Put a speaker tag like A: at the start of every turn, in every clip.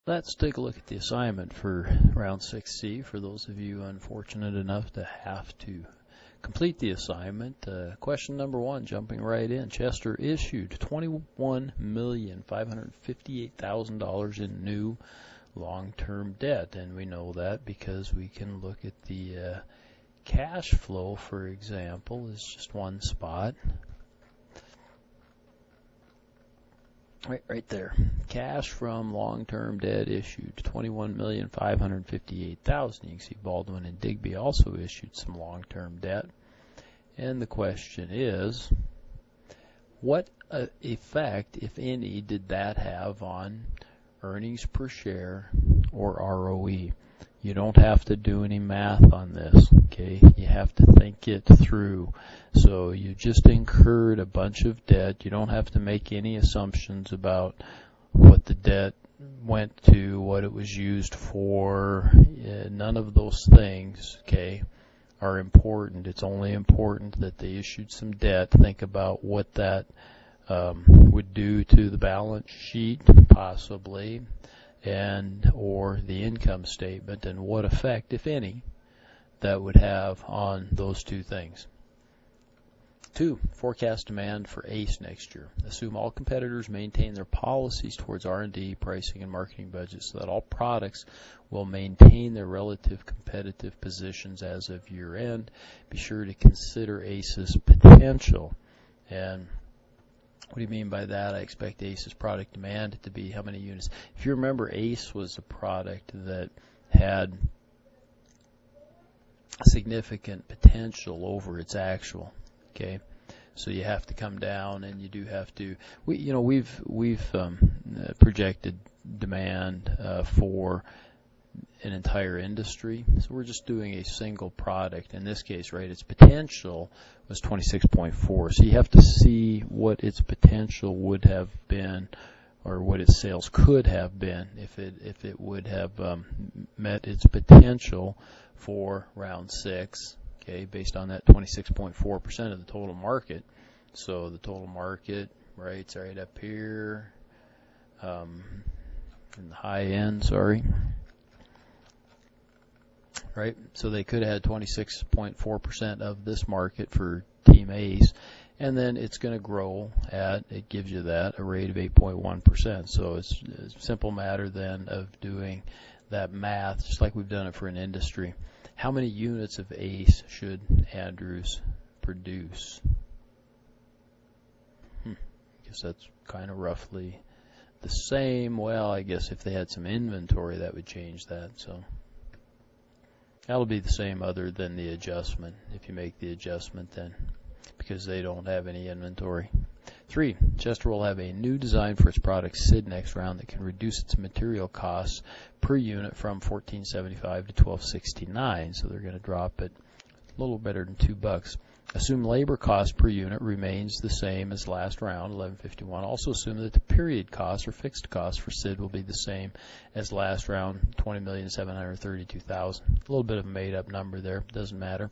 A: Let's take a look at the assignment for round 6C for those of you unfortunate enough to have to complete the assignment. Question number 1, jumping right in. Chester issued $21,558,000 in new long-term debt, and we know that because we can look at the cash flow, for example, is just one spot. Right there. Cash from long-term debt issued, $21,558,000. You can see Baldwin and Digby also issued some long-term debt. And the question is, what effect, if any, did that have on earnings per share or ROE? You don't have to do any math on this, okay? You have to think it through. So you just incurred a bunch of debt. You don't have to make any assumptions about what the debt went to, what it was used for. None of those things, okay, are important. It's only important that they issued some debt. Think about what that would do to the balance sheet, possibly, and or the income statement, and what effect, if any, that would have on those two things. 2, forecast demand for ACE next year. Assume all competitors maintain their policies towards R&D, pricing, and marketing budgets so that all products will maintain their relative competitive positions as of year end. Be sure to consider ACE's potential. And what do you mean by that? I expect ACE's product demand to be how many units? If you remember, ACE was a product that had significant potential over its actual. Okay, so you have to come down, and you do have to. We've projected demand for an entire industry, so we're just doing a single product. In this case, right, its potential was 26.4. So you have to see what its potential would have been, or what its sales could have been if it would have met its potential for round 6. Okay, based on that 26.4% of the total market. So the total market, right, it's right up here, in the high end, sorry. Right, so they could have had 26.4% of this market for Team ACE, and then it's going to grow at, it gives you that, a rate of 8.1%. So it's a simple matter then of doing that math, just like we've done it for an industry. How many units of ACE should Andrews produce? I guess that's kind of roughly the same. Well, I guess if they had some inventory, that would change that. So that'll be the same other than the adjustment, if you make the adjustment then, because they don't have any inventory. 3, Chester will have a new design for its product SID next round that can reduce its material costs per unit from $14.75 to $12.69. So they're going to drop it a little better than $2. Assume labor cost per unit remains the same as last round, $11.51. Also assume that the period cost or fixed cost for SID will be the same as last round, $20,732,000. A little bit of a made-up number there, doesn't matter.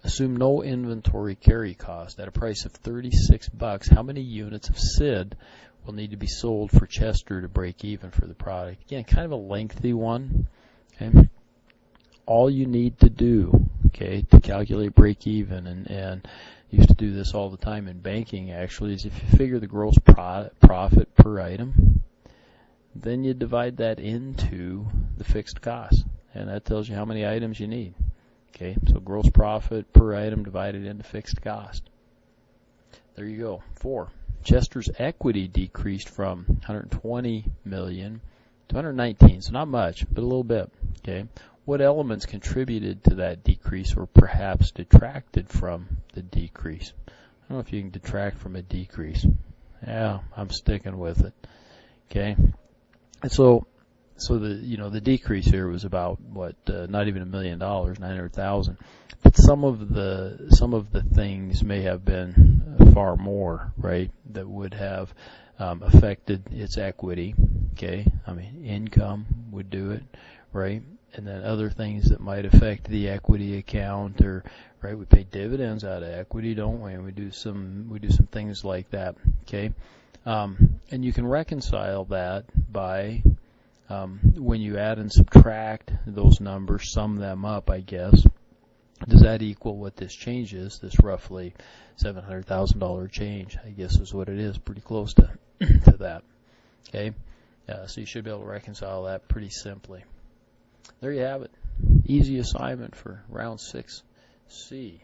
A: Assume no inventory carry cost. At a price of $36, how many units of SID will need to be sold for Chester to break even for the product? Again, kind of a lengthy one. Okay? All you need to do, okay, to calculate break even, and used to do this all the time in banking actually, is if you figure the gross profit per item, then you divide that into the fixed cost, and that tells you how many items you need. Okay, so gross profit per item divided into fixed cost. There you go. 4, Chester's equity decreased from $120 million to $119, so not much, but a little bit. Okay, what elements contributed to that decrease, or perhaps detracted from the decrease? I don't know if you can detract from a decrease. Yeah, I'm sticking with it. Okay, and so the decrease here was about not even $1 million, $900,000. But some of the things may have been far more, right, that would have affected its equity. Okay, I mean income would do it, right, and then other things that might affect the equity account, or right, we pay dividends out of equity, don't we? And we do some things like that. Okay, and you can reconcile that by when you add and subtract those numbers, sum them up, I guess, does that equal what this change is, this roughly $700,000 change, I guess is what it is, pretty close to, to that. Okay, so you should be able to reconcile that pretty simply. There you have it. Easy assignment for round 6C.